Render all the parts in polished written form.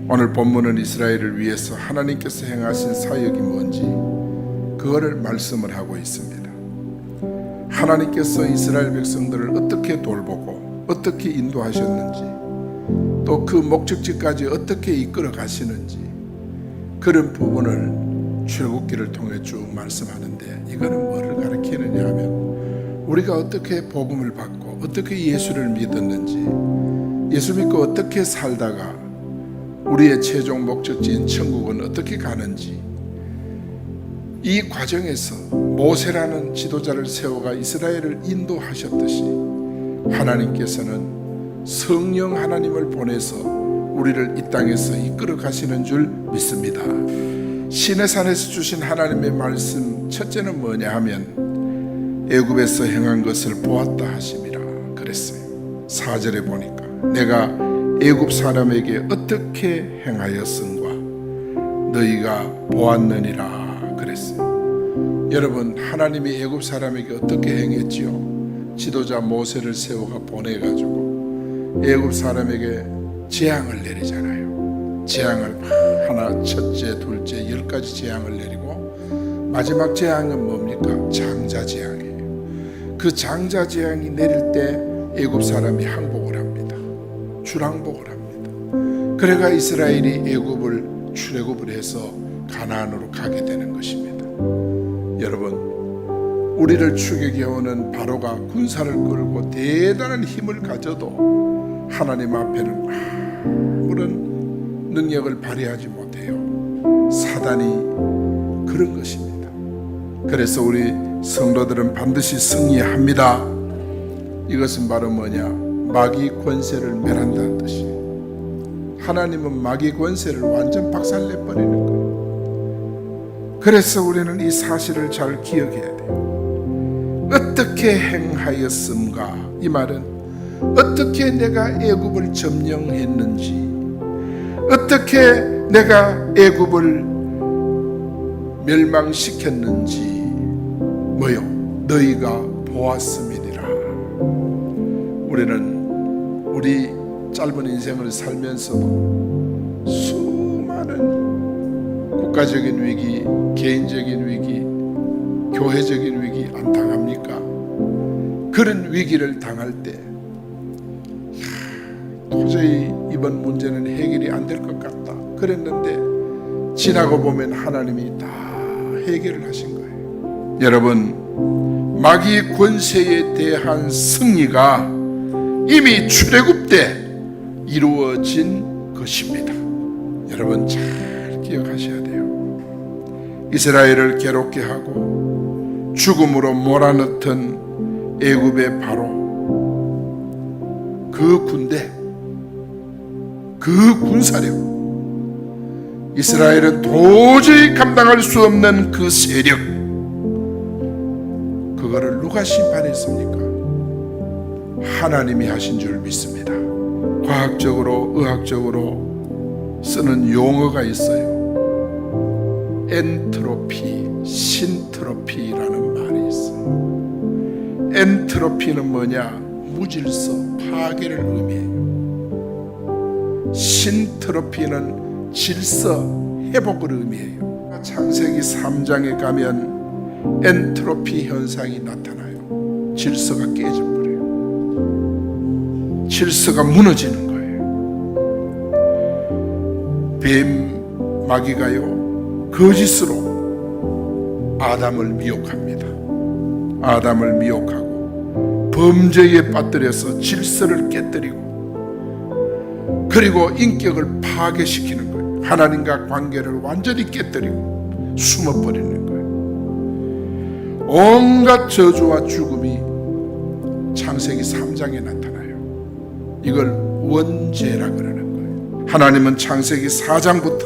오늘 본문은 이스라엘을 위해서 하나님께서 행하신 사역이 뭔지 그거를 말씀을 하고 있습니다. 하나님께서 이스라엘 백성들을 어떻게 돌보고 어떻게 인도하셨는지, 또 그 목적지까지 어떻게 이끌어 가시는지, 그런 부분을 출애굽기를 통해 쭉 말씀하는데, 이거는 뭐를 가리키느냐 하면 우리가 어떻게 복음을 받고 어떻게 예수를 믿었는지, 예수 믿고 어떻게 살다가 우리의 최종 목적지인 천국은 어떻게 가는지, 이 과정에서 모세라는 지도자를 세워가 이스라엘을 인도하셨듯이 하나님께서는 성령 하나님을 보내서 우리를 이 땅에서 이끌어 가시는 줄 믿습니다. 시내산에서 주신 하나님의 말씀, 첫째는 뭐냐 하면 애굽에서 행한 것을 보았다 하심이라 그랬어요. 4절에 보니까 내가 애굽 사람에게 어떻게 행하였음과 너희가 보았느니라 그랬어요. 여러분, 하나님이 애굽 사람에게 어떻게 행했지요? 지도자 모세를 세워가 보내가지고 애굽 사람에게 재앙을 내리잖아요. 재앙을 하나, 첫째, 둘째, 10가지 재앙을 내리고 마지막 재앙은 뭡니까? 장자 재앙이에요. 그 장자 재앙이 내릴 때 애굽 사람이 항복을 합니다. 출항복을 합니다. 그래가 이스라엘이 애굽을 출애굽을 해서 가나안으로 가게 되는 것입니다. 여러분, 우리를 추격해오는 바로가 군사를 끌고 대단한 힘을 가져도 하나님 앞에는 아무런 능력을 발휘하지 못해요. 사단이 그런 것입니다. 그래서 우리 성도들은 반드시 승리합니다. 이것은 바로 뭐냐? 마귀 권세를 멸한다는 뜻이에요. 하나님은 마귀 권세를 완전 박살내버리는 거예요. 그래서 우리는 이 사실을 잘 기억해야 돼요. 어떻게 행하였음가? 이 말은 어떻게 내가 애굽을 점령했는지, 어떻게 내가 애굽을 멸망시켰는지 뭐요? 너희가 보았음이니라. 우리는 우리 짧은 인생을 살면서도 수많은 국가적인 위기, 개인적인 위기, 교회적인 위기 안 당합니까? 그런 위기를 당할 때 도저히 이번 문제는 해결이 안 될 것 같다 그랬는데 지나고 보면 하나님이 다 해결을 하신 거예요. 여러분, 마귀 권세에 대한 승리가 이미 출애굽 때 이루어진 것입니다. 여러분 잘 기억하셔야 돼요. 이스라엘을 괴롭게 하고 죽음으로 몰아넣던 애굽의 바로 그 군대, 그 군사력, 이스라엘은 도저히 감당할 수 없는 그 세력, 그거를 누가 심판했습니까? 하나님이 하신 줄 믿습니다. 과학적으로, 의학적으로 쓰는 용어가 있어요. 엔트로피, 신트로피라는 말이 있어요. 엔트로피는 뭐냐? 무질서, 파괴를 의미해요. 신트로피는 질서, 회복을 의미해요. 창세기 3장에 가면 엔트로피 현상이 나타나요. 질서가 깨져버려요. 질서가 무너지는 거예요. 뱀, 마귀가요, 거짓으로 아담을 미혹합니다. 아담을 미혹하고 범죄에 빠뜨려서 질서를 깨뜨리고, 그리고 인격을 파괴시키는 거예요. 하나님과 관계를 완전히 깨뜨리고 숨어버리는 거예요. 온갖 저주와 죽음이 창세기 3장에 나타나요. 이걸 원죄라 그러는 거예요. 하나님은 창세기 4장부터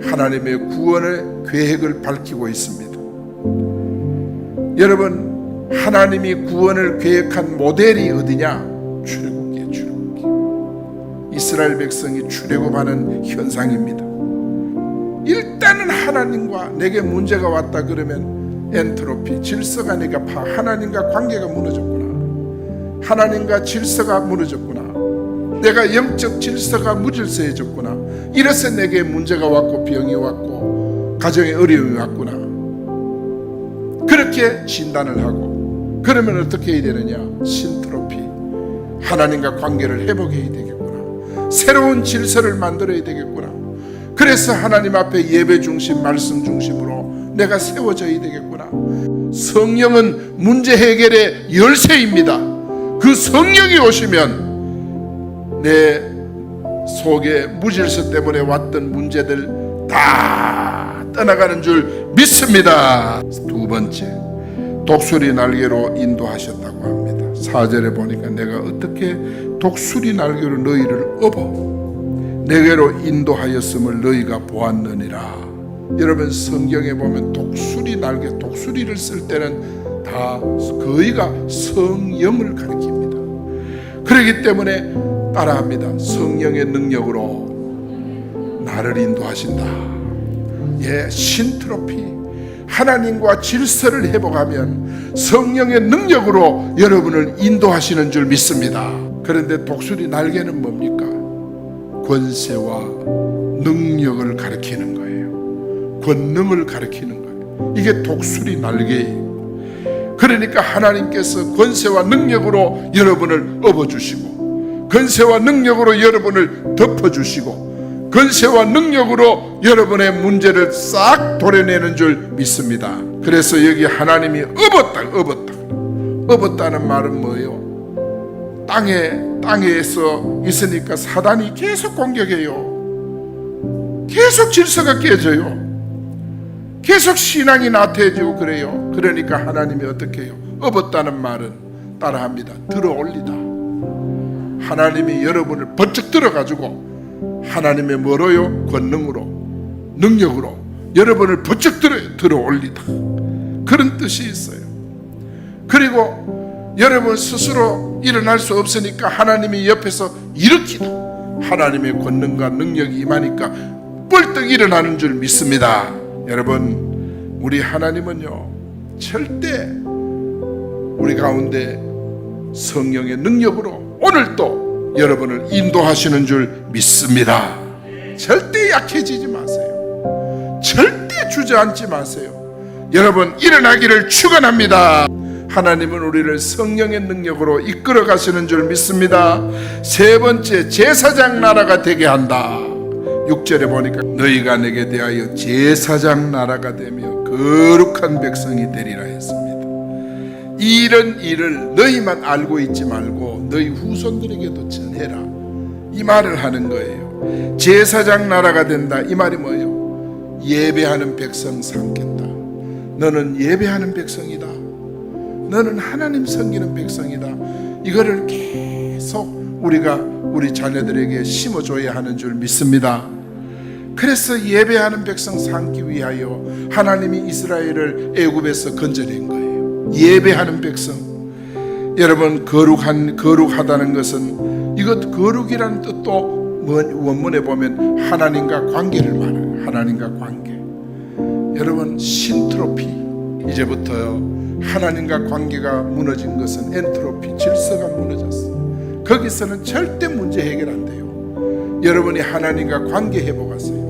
하나님의 구원의 계획을 밝히고 있습니다. 여러분, 하나님이 구원을 계획한 모델이 어디냐? 출애굽기에 출애굽기. 이스라엘 백성이 출애굽하는 현상입니다. 일단은 하나님과 내게 문제가 왔다 그러면 엔트로피, 질서가 내가 하나님과 관계가 무너졌구나, 하나님과 질서가 무너졌구나, 내가 영적 질서가 무질서해졌구나. 이래서 내게 문제가 왔고 병이 왔고 가정에 어려움이 왔구나. 그렇게 진단을 하고, 그러면 어떻게 해야 되느냐? 신트로피, 하나님과 관계를 회복해야 되겠구나. 새로운 질서를 만들어야 되겠구나. 그래서 하나님 앞에 예배 중심, 말씀 중심으로 내가 세워져야 되겠구나. 성령은 문제 해결의 열쇠입니다. 그 성령이 오시면 내 속에 무질서 때문에 왔던 문제들 다 떠나가는 줄 믿습니다. 두 번째, 독수리 날개로 인도하셨다고 합니다. 4절에 보니까 내가 어떻게 독수리 날개로 너희를 업어 내게로 인도하였음을 너희가 보았느니라. 여러분, 성경에 보면 독수리 날개, 독수리를 쓸 때는 다 거의가 성령을 가리킵니다. 그렇기 때문에 따라합니다. 성령의 능력으로 나를 인도하신다. 예, 신트로피, 하나님과 질서를 회복하면 성령의 능력으로 여러분을 인도하시는 줄 믿습니다. 그런데 독수리 날개는 뭡니까? 권세와 능력을 가리키는 거예요. 권능을 가리키는 거예요. 이게 독수리 날개예요. 그러니까 하나님께서 권세와 능력으로 여러분을 업어주시고, 권세와 능력으로 여러분을 덮어주시고, 권세와 능력으로 여러분의 문제를 싹 도려내는 줄 믿습니다. 그래서 여기 하나님이 업었다는 말은 뭐예요? 땅에서 있으니까 사단이 계속 공격해요. 계속 질서가 깨져요. 계속 신앙이 나태해지고 그래요. 그러니까 하나님이 어떻게 해요? 업었다는 말은 따라합니다. 들어올리다. 하나님이 여러분을 번쩍 들어가지고 하나님의 뭐로요? 권능으로, 능력으로 여러분을 번쩍 들어올리다. 그런 뜻이 있어요. 그리고 여러분 스스로 일어날 수 없으니까 하나님이 옆에서 일으키다. 하나님의 권능과 능력이 임하니까 뻘떡 일어나는 줄 믿습니다. 여러분, 우리 하나님은요, 절대 우리 가운데 성령의 능력으로 오늘도 여러분을 인도하시는 줄 믿습니다. 절대 약해지지 마세요. 절대 주저앉지 마세요. 여러분, 일어나기를 축원합니다. 하나님은 우리를 성령의 능력으로 이끌어 가시는 줄 믿습니다. 세 번째, 제사장 나라가 되게 한다. 6절에 보니까 너희가 내게 대하여 제사장 나라가 되며 거룩한 백성이 되리라 했습니다. 이런 일을 너희만 알고 있지 말고 너희 후손들에게도 전해라. 이 말을 하는 거예요. 제사장 나라가 된다. 이 말이 뭐예요? 예배하는 백성 삼겠다. 너는 예배하는 백성이다. 너는 하나님 섬기는 백성이다. 이거를 계속 우리가 우리 자녀들에게 심어줘야 하는 줄 믿습니다. 그래서 예배하는 백성 삼기 위하여 하나님이 이스라엘을 애굽에서 건져낸 거예요. 예배하는 백성. 여러분, 거룩하다는 것은, 이것 거룩이라는 뜻도 원문에 보면 하나님과 관계를 말해요. 하나님과 관계. 여러분, 신트로피, 이제부터요, 하나님과 관계가 무너진 것은 엔트로피, 질서가 무너졌어요. 거기서는 절대 문제 해결 안 돼요. 여러분이 하나님과 관계 회복하세요.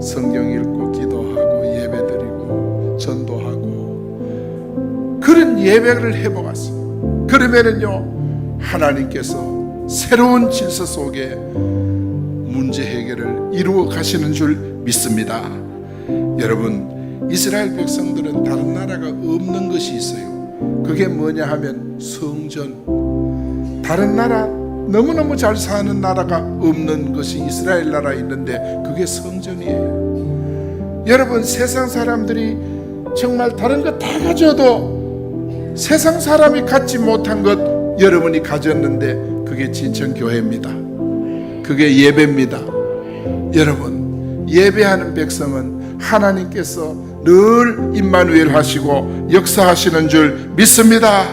성경 읽고 기도하고 예배드리고 전도하고 그런 예배를 회복하세요. 그러면은요, 하나님께서 새로운 질서 속에 문제 해결을 이루어 가시는 줄 믿습니다. 여러분, 이스라엘 백성들은 다른 나라가 없는 것이 있어요. 그게 뭐냐 하면 성전. 다른 나라, 너무너무 잘 사는 나라가 없는 것이 이스라엘 나라에 있는데 그게 성전이에요. 여러분, 세상 사람들이 정말 다른 거 다 가져도 세상 사람이 갖지 못한 것 여러분이 가졌는데 그게 진천교회입니다. 그게 예배입니다. 여러분, 예배하는 백성은 하나님께서 늘 임마누엘 하시고 역사하시는 줄 믿습니다.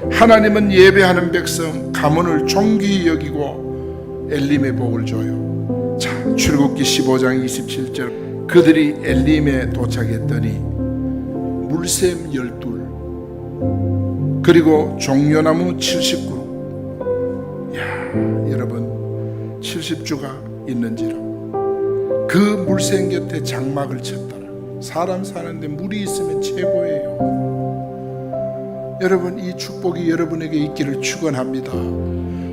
하나님은 예배하는 백성 가문을 존귀히 여기고 엘림의 복을 줘요. 자, 출애굽기 15장 27절, 그들이 엘림에 도착했더니 물샘 12 그리고 종려나무 70그루, 여러분 70주가 있는지라 그 물샘 곁에 장막을 쳤더라. 사람 사는데 물이 있으면 최고예요. 여러분, 이 축복이 여러분에게 있기를 축원합니다.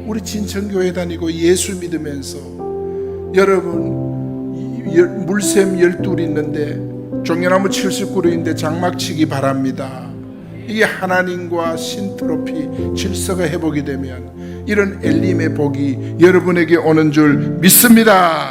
우리 진천교회 다니고 예수 믿으면서 여러분 물샘 12 있는데 종려나무 70그루인데 장막 치기 바랍니다. 이게 하나님과 신트로피 질서가 회복이 되면 이런 엘림의 복이 여러분에게 오는 줄 믿습니다.